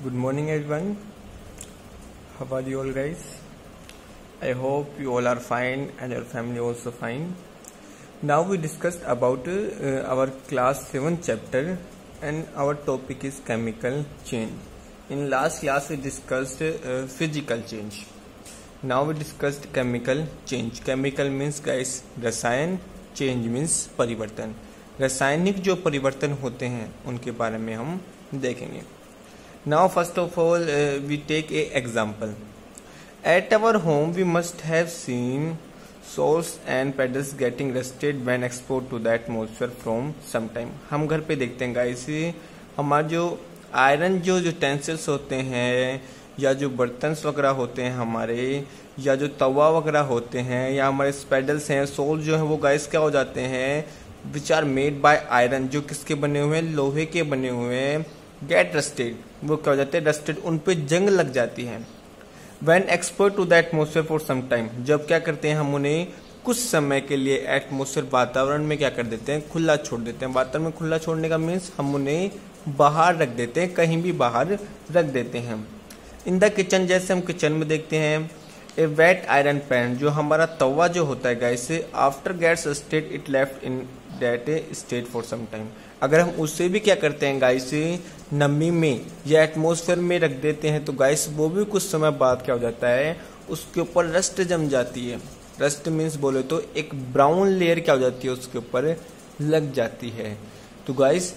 Good morning, everyone. How are you all, guys? I hope you all are fine and your family also fine. Now we discussed about our class 7 chapter, and our topic is chemical change. In last class we discussed physical change. Now we discussed chemical change. Chemical means, guys, रसायन, change means परिवर्तन. रासायनिक जो परिवर्तन होते हैं उनके बारे में हम देखेंगे. Now first of all we take a example. At our home we must have seen soles and pedals getting rusted when exposed to the atmosphere from some time. हम घर पे देखते हैं गाइस, हमारे जो आयरन जो यूटेंसिल्स होते हैं या जो बर्तन वगैरह होते हैं हमारे, या जो तवा वगैरह होते हैं, या हमारे पेडल्स हैं, सोल जो है वो गाइस क्या हो जाते हैं, which are made by iron, जो किसके बने हुए हैं, लोहे के बने हुए हैं, गेट रस्टेड, वो क्या हो जाते हैं, रस्टेड, उन पे जंग लग जाती है. When expose to the atmosphere for some time, जब क्या करते हैं हम उन्हें कुछ समय के लिए एटमोसफेयर वातावरण में क्या कर देते हैं, खुला छोड़ देते हैं. वातावरण में खुला छोड़ने का मीन्स हम उन्हें बाहर रख देते हैं, कहीं भी बाहर रख देते हैं. इन द किचन, जैसे हम किचन में देखते हैं, ए वेट आयरन पैन, जो हमारा तवा जो होता है guys, after gets state it left in that state for some time. अगर हम उससे भी क्या करते हैं गाइस, नमी में या एटमॉस्फेयर में रख देते हैं तो गाइस वो भी कुछ समय बाद क्या हो जाता है, उसके ऊपर रस्ट जम जाती है. रस्ट मीन्स बोले तो एक ब्राउन लेयर क्या हो जाती है, उसके ऊपर लग जाती है. तो गाइस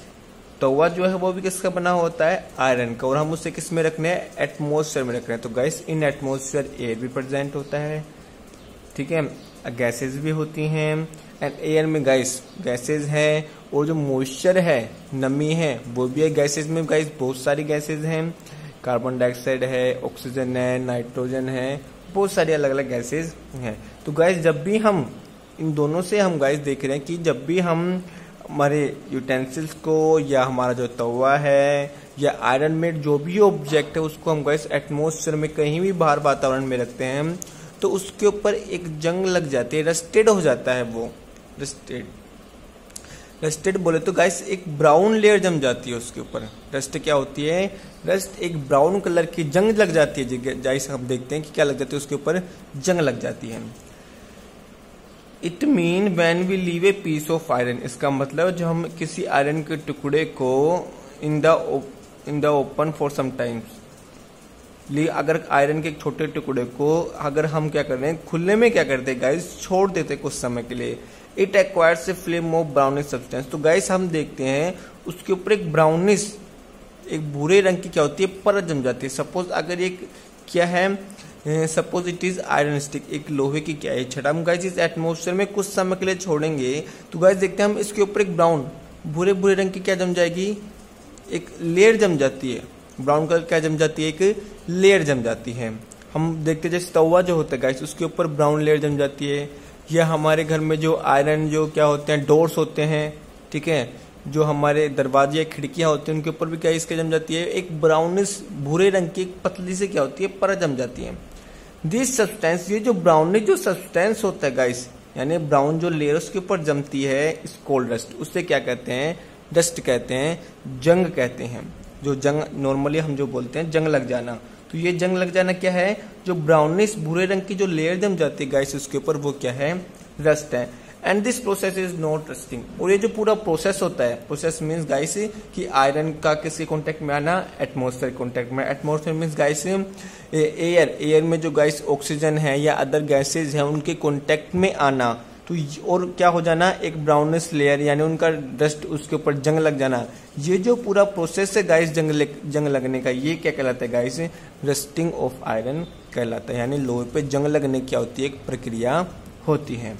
तवा जो है वो भी किसका बना होता है, आयरन का, और हम उसे किस में रखने हैं, एटमॉस्फेयर में रख रहे हैं. तो गाइस इन एटमॉस्फेयर एयर भी प्रेजेंट होता है, ठीक है, गैसेज भी होती हैं, एंड एयर में गाइस गैसेज हैं, और जो मॉइस्चर है, नमी है, वो भी है. गैसेज में गाइस बहुत सारी गैसेज हैं, कार्बन डाइऑक्साइड है, ऑक्सीजन है, नाइट्रोजन है, बहुत सारी अलग अलग गैसेज हैं. तो गाइस जब भी हम इन दोनों से हम गाइस देख रहे हैं कि जब भी हम हमारे यूटेंसिल्स को या हमारा जो तवा है या आयरन मेड जो भी ऑब्जेक्ट है उसको हम गाइस एटमॉस्फेयर में कहीं भी बाहर वातावरण में रखते हैं तो उसके ऊपर एक जंग लग जाती है, रस्टेड हो जाता है. वो रस्टेड बोले तो गाइस एक ब्राउन लेयर जम जाती है उसके ऊपर. रस्ट क्या होती है, रस्ट एक ब्राउन कलर की जंग लग जाती है. जैसे हम देखते हैं कि क्या लग जाती है, उसके ऊपर जंग लग जाती है. It mean when we leave a piece of iron, इसका मतलब जब हम किसी आयरन के टुकड़े को in the open for some times, अगर आयरन के एक छोटे टुकड़े को अगर हम क्या कर रहे हैं, खुले में क्या करते हैं गाइस, छोड़ देते कुछ समय के लिए, it acquires A film of brownish substance. तो गाइस हम देखते हैं उसके ऊपर एक ब्राउनिश, एक भूरे रंग की क्या होती है, परत जम जाती है. सपोज अगर एक क्या है, suppose it is iron stick, एक लोहे की क्या है छटा, हम गाइस इस एटमॉस्फेयर में कुछ समय के लिए छोड़ेंगे तो गाइस देखते हैं हम इसके ऊपर एक ब्राउन भूरे भूरे रंग की क्या जम जाएगी, एक लेयर जम जाती है. ब्राउन कलर क्या जम जाती है, एक लेयर जम जाती है. हम देखते हैं जैसे तवा जो होता है गाइस उसके ऊपर ब्राउन लेयर जम जाती है, या हमारे घर में जो आयरन जो क्या होते हैं, डोर्स होते हैं, ठीक है, जो हमारे दरवाजे खिड़कियां होती हैं उनके ऊपर भी क्या इसके जम जाती है, एक ब्राउनिश भूरे रंग की एक पतली से क्या होती है, परत जम जाती है. दिस सब्सटेंस, ये जो ब्राउनिश जो सब्सटेंस होता है गाइस, यानी ब्राउन जो लेयर उसके ऊपर जमती है, इस कोल्ड डस्ट, उससे क्या कहते हैं, डस्ट कहते हैं, जंग कहते हैं. जो जंग नॉर्मली हम जो बोलते हैं जंग लग जाना, तो ये जंग लग जाना क्या है, जो ब्राउनिश भूरे रंग की जो लेयर जम जाती है गाइस उसके ऊपर, वो क्या है, रस्ट है. And this process is not rusting. और ये जो पूरा प्रोसेस होता है, प्रोसेस मीन्स गाइस कि आयरन का किसी कॉन्टेक्ट में आना, एटमॉस्फेयर कॉन्टेक्ट में. एटमॉस्फेयर मीन्स गाइस एयर में जो गाइस ऑक्सीजन है या अदर गैसेज है उनके कॉन्टेक्ट में आना, तो और क्या हो जाना, एक ब्राउनिश लेयर यानी उनका डस्ट उसके ऊपर जंग लग जाना. ये जो पूरा प्रोसेस है गाइस जंग लगने का, ये क्या कहलाता है गाइस, रस्टिंग ऑफ आयरन कहलाता है. यानी लोहे पे जंग लगने की क्या होती है, एक प्रक्रिया होती है.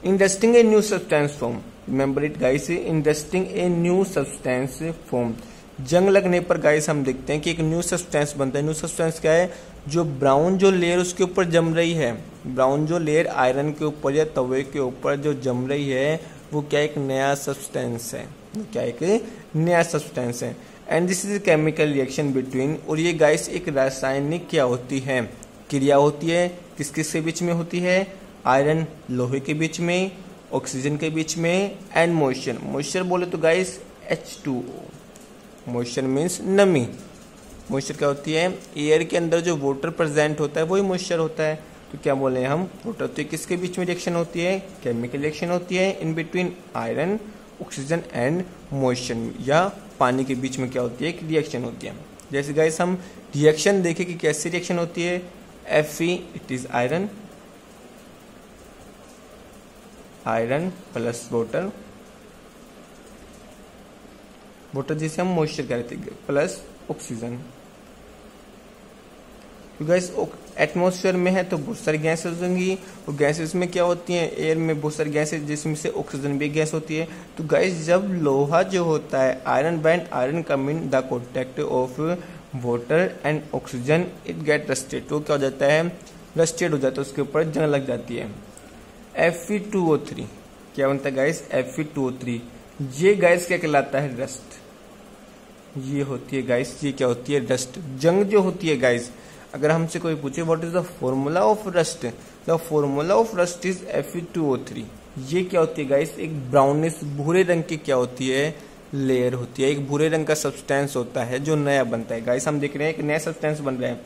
In rusting a new substance form, remember it guys, in rusting a new substance form, जंग लगने पर गाइस हम देखते हैं कि एक न्यू सब्सटेंस बनता है. न्यू सब्सटेंस क्या है, जो ब्राउन जो लेयर उसके ऊपर जम रही है, ब्राउन जो लेयर आयरन के ऊपर या तवे के ऊपर जो जम रही है, वो क्या एक नया सब्सटेंस है, क्या एक नया सब्सटेंस है. And this is chemical reaction between, और ये गाइस एक रासायनिक क्या होती है, क्रिया होती है. किस किस के बीच में होती है, आयरन लोहे के बीच में, ऑक्सीजन के बीच में, एंड मॉइस्चर. मॉइस्चर बोले तो गाइस H2O, मॉइस्चर मीन्स नमी, मॉइस्चर क्या होती है, एयर के अंदर जो वाटर प्रेजेंट होता है वही मॉइस्चर होता है। तो क्या बोले हम, वाटर। तो किसके बीच में रिएक्शन होती है, केमिकल रिएक्शन होती है in between iron, oxygen and moisture, या पानी के बीच में क्या होती है, एक रिएक्शन होती है। जैसे गाइस हम रिएक्शन देखें कि कैसी रिएक्शन होती है, Fe it is iron, iron plus water, water जिसे हम मॉइस्चर कहते हैं, प्लस ऑक्सीजन। तो गाइस एटमॉस्फेयर में है तो बहुत सारी गैसेस होंगी, और गैसेस में क्या होती हैं, एयर में बहुत सारी गैसेस जिसमें से ऑक्सीजन भी गैस होती है। तो गाइस जब लोहा जो होता है, iron band, iron come in the contact of water and oxygen, it get rusted. तो क्या हो जाता है, रस्टेड हो जाता है, उसके ऊपर जंग लग जाती है। Fe2O3 क्या बनता है गाइस, Fe2O3। ये गाइस क्या कहलाता है, रस्ट। ये होती है गाइस, ये क्या होती है, रस्ट। जंग जो होती है गाइस, अगर हमसे कोई पूछे what is the formula of rust, the formula of rust is Fe2O3। ये क्या होती है गाइस, एक ब्राउनिश भूरे रंग की क्या होती है, लेयर होती है, एक भूरे रंग का सब्सटेंस होता है जो नया बनता है। गाइस हम देख रहे हैं एक नया सब्सटेंस बन रहा है,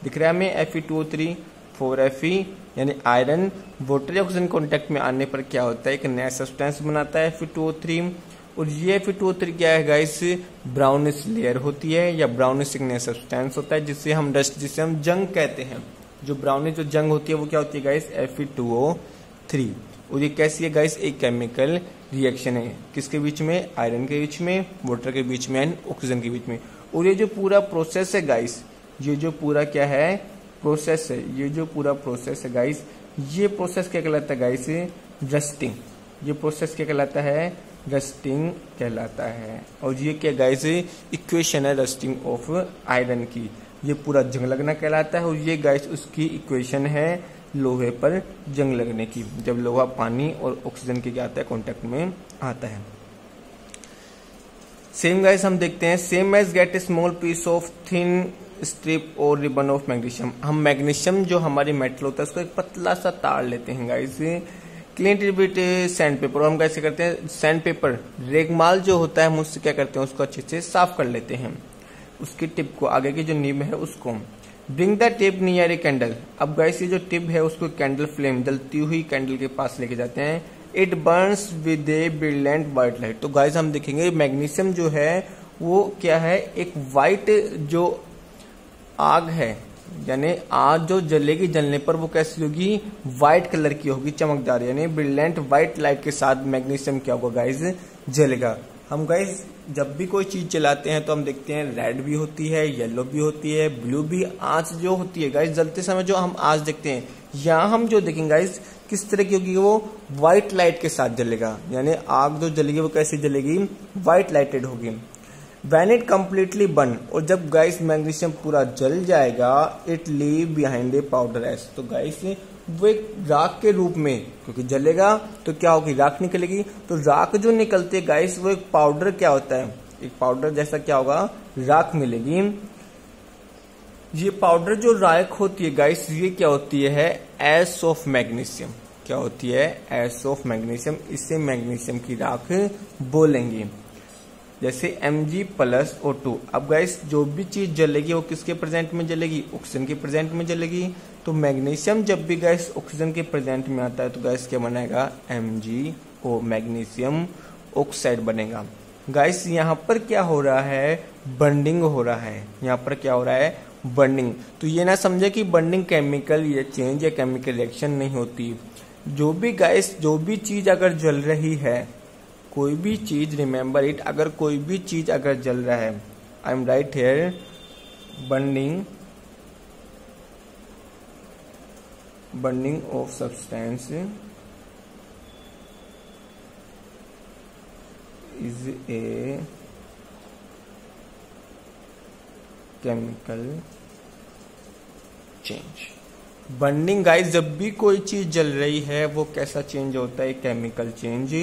दिख रहा है हमें Fe2O3, 4Fe यानी आयरन वाटर या ऑक्सीजन कॉन्टेक्ट में आने पर क्या होता है, एक नया सब्सटेंस बनाता है Fe2O3। और ये Fe2O3 क्या है गाइस, ब्राउनिश लेयर होती है या ब्राउनिश एक नया सब्सटेंस होता है जिससे हम डस्ट, जिसे हम जंग कहते हैं। जो ब्राउनिश जो जंग होती है वो क्या होती है गाइस, Fe2O3। और ये कैसी है गाइस, एक केमिकल रिएक्शन है, किसके बीच में, आयरन के बीच में, वाटर के बीच में एंड ऑक्सीजन के बीच में। और ये जो पूरा प्रोसेस है गाइस, ये जो पूरा क्या है, प्रोसेस है, ये जो पूरा प्रोसेस है गाइस, ये प्रोसेस क्या कहलाता है गाइस, रस्टिंग। ये प्रोसेस क्या कहलाता है, रस्टिंग कहलाता है। और ये क्या गाइस, इक्वेशन है रस्टिंग ऑफ आयरन की, ये पूरा जंग लगना कहलाता है। और ये गाइस उसकी इक्वेशन है लोहे पर जंग लगने की, जब लोहा पानी और ऑक्सीजन के क्या आता है, कॉन्टेक्ट में आता है। सेम गाइस हम देखते हैं, same as get a small piece of thin strip और रिबन ऑफ मैग्नीशियम। हम मैग्नीशियम जो हमारी मेटल होता है उसको एक पतला सा तार लेते हैं guys, clean it with sand paper. और हम कैसे करते हैं, सैंड पेपर, रेगमाल जो होता है हम उससे क्या करते हैं, उसको अच्छे से साफ कर लेते हैं, उसकी टिप को, आगे की जो नीब है उसको। Bring the tip near a candle. अब गाइस ये जो टिप है उसको कैंडल फ्लेम, जलती हुई कैंडल के पास लेके जाते हैं। It Burns with a brilliant white light. तो गाइस हम देखेंगे मैग्नीशियम जो है वो क्या है, एक व्हाइट जो आग है, यानी आग जो जलेगी, जलने पर वो कैसी होगी, व्हाइट कलर की होगी, चमकदार, यानी ब्रिलियंट व्हाइट लाइट के साथ मैग्नीशियम क्या होगा गाइस, जलेगा। हम गाइस जब भी कोई चीज जलाते हैं तो हम देखते हैं रेड भी होती है, येलो भी होती है, ब्लू भी। आंच जो होती है गाइस जलते समय जो हम आंच देखते हैं, यहाँ हम जो देखेंगे गाइस किस तरह की होगी, वो व्हाइट लाइट के साथ जलेगा, यानी आग जो जलेगी वो कैसी जलेगी, व्हाइट लाइटेड होगी। When it completely burn, और जब गाइस मैग्नीशियम पूरा जल जाएगा, it leave behind a powder S. तो गाइस वो एक राख के रूप में, क्योंकि जलेगा तो क्या होगी, राख निकलेगी। तो राख जो निकलती है गाइस वो एक पाउडर क्या होता है, एक पाउडर जैसा क्या होगा, राख मिलेगी। ये पाउडर जो राख होती है गाइस, ये क्या होती है, एस ऑफ मैग्नीशियम। क्या होती है, एस ऑफ मैग्नीशियम। इसे मैग्नीशियम की राख बोलेंगे, जैसे Mg+O2। अब गाइस जो भी चीज जलेगी वो किसके प्रेजेंट में जलेगी, ऑक्सीजन के प्रेजेंट में जलेगी। तो मैग्नीशियम जब भी गाइस ऑक्सीजन के प्रेजेंट में आता है तो गाइस क्या बनेगा, MgO, मैग्नीशियम ऑक्साइड बनेगा। गाइस यहाँ पर क्या हो रहा है, बर्निंग हो रहा है, यहाँ पर क्या हो रहा है, बर्निंग। तो ये ना समझे कि बर्निंग केमिकल या चेंज या केमिकल रिएक्शन नहीं होती। जो भी गाइस, जो भी चीज अगर जल रही है, कोई भी चीज, रिमेंबर इट, अगर कोई भी चीज अगर जल रहा है, I am right here, burning of substance is a chemical change. Burning guys जब भी कोई चीज जल रही है वो कैसा चेंज होता है, केमिकल चेंज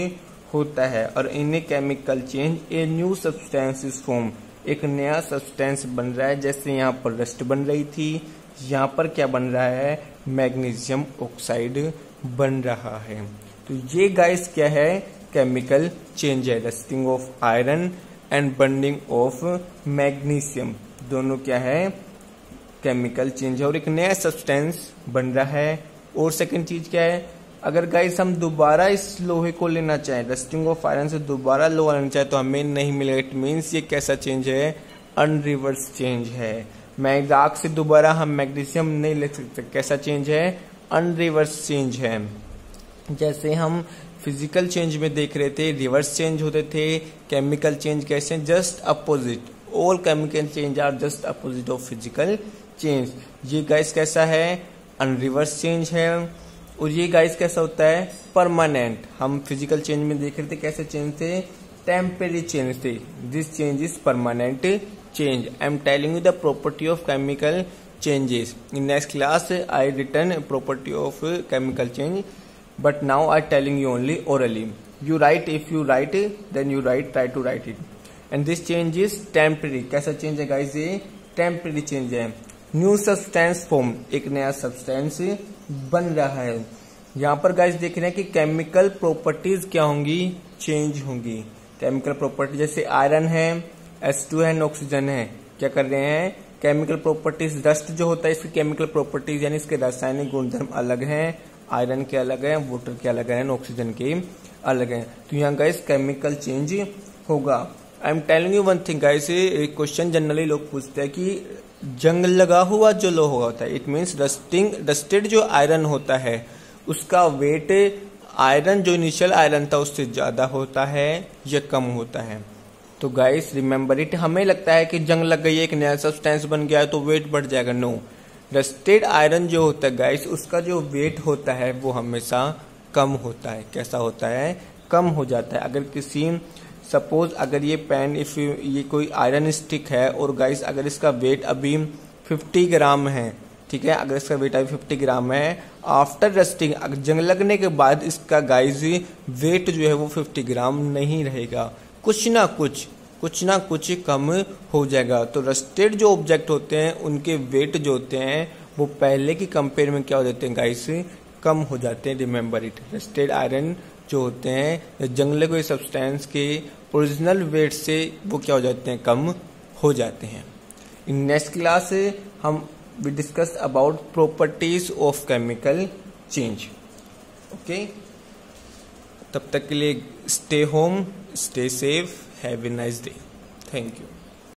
होता है। और in a chemical change a new substance is form, एक नया सब्सटेंस बन रहा है। जैसे यहाँ पर रस्ट बन रही थी, यहाँ पर क्या बन रहा है, मैग्नीशियम ऑक्साइड बन रहा है। तो ये गाइस क्या है, केमिकल चेंज है, rusting of iron and burning of magnesium, दोनों क्या है, केमिकल चेंज है और एक नया सब्सटेंस बन रहा है। और सेकंड चीज क्या है, अगर गाइस हम दोबारा इस लोहे को लेना चाहें, रस्टिंग ऑफ आयरन से दोबारा लोहा लेना चाहे तो हमें नहीं मिलेगा। इट मीन्स ये कैसा चेंज है, अनरिवर्स चेंज है। मैग्नीशियम से दोबारा हम मैग्नीशियम नहीं ले सकते, कैसा चेंज है, अनरिवर्स चेंज है। जैसे हम फिजिकल चेंज में देख रहे थे रिवर्स चेंज होते थे, केमिकल चेंज कैसे, just opposite, all chemical change are just opposite of physical change. ये गाइस कैसा है, अनरिवर्स चेंज है। और ये गाइस कैसा होता है, परमानेंट। हम फिजिकल चेंज में देख रहे थे कैसे चेंज थे, टेम्परेरी चेंज थे, this change is permanent change. I am telling you the property of chemical changes. In next class I return property of chemical change, but now I telling you only orally. You write, if you write then you write, try to write it. And this change is temporary. कैसा change है guys, ये temporary change है। New substance form, एक नया substance बन रहा है। यहाँ पर गाइस देख रहे हैं कि केमिकल प्रॉपर्टीज क्या होंगी, चेंज होंगी। केमिकल प्रॉपर्टी जैसे आयरन है, H2 है, ऑक्सीजन है, क्या कर रहे हैं, केमिकल प्रॉपर्टीज। रस्ट जो होता है इसकी केमिकल प्रॉपर्टीज यानी इसके रासायनिक गुणधर्म अलग हैं, आयरन के अलग है, वाटर के अलग है, ऑक्सीजन के अलग है। तो यहाँ गाइस केमिकल चेंज होगा। I am telling you one thing guys, एक क्वेश्चन जनरली लोग पूछते हैं कि जंग लगा हुआ जो लोहा होता है, इट मीन्स रस्टेड जो आयरन होता है उसका वेट आयरन जो इनिशियल आयरन था उससे ज्यादा होता है या कम होता है। तो गाइस रिमेम्बर इट। हमें लगता है कि जंग लग गई है, एक नया सब्सटेंस बन गया है तो वेट बढ़ जाएगा, नो। रस्टेड आयरन जो होता है गाइस उसका जो वेट होता है वो हमेशा कम होता है। कैसा होता है, कम हो जाता है। अगर किसी सपोज अगर ये पेन इफ ये कोई आयरन स्टिक है और गाइस अगर इसका वेट अभी 50 ग्राम है, ठीक है, अगर इसका वेट अभी 50 ग्राम है, आफ्टर रस्टिंग जंग लगने के बाद इसका गाइस वेट जो है वो 50 ग्राम नहीं रहेगा, कुछ ना कुछ कम हो जाएगा। तो रस्टेड जो ऑब्जेक्ट होते हैं उनके वेट जो होते हैं वो पहले की कंपेयर में क्या हो जाते हैं गाइस, कम हो जाते हैं। Remember it. रस्टेड आयरन जो होते हैं जंग लगे हुए सब्सटेंस के ओरिजिनल वेट से वो क्या हो जाते हैं, कम हो जाते हैं। इन नेक्स्ट क्लास हम we discuss about properties of chemical change. Okay, तब तक के लिए stay home, stay safe, have a nice day, thank you.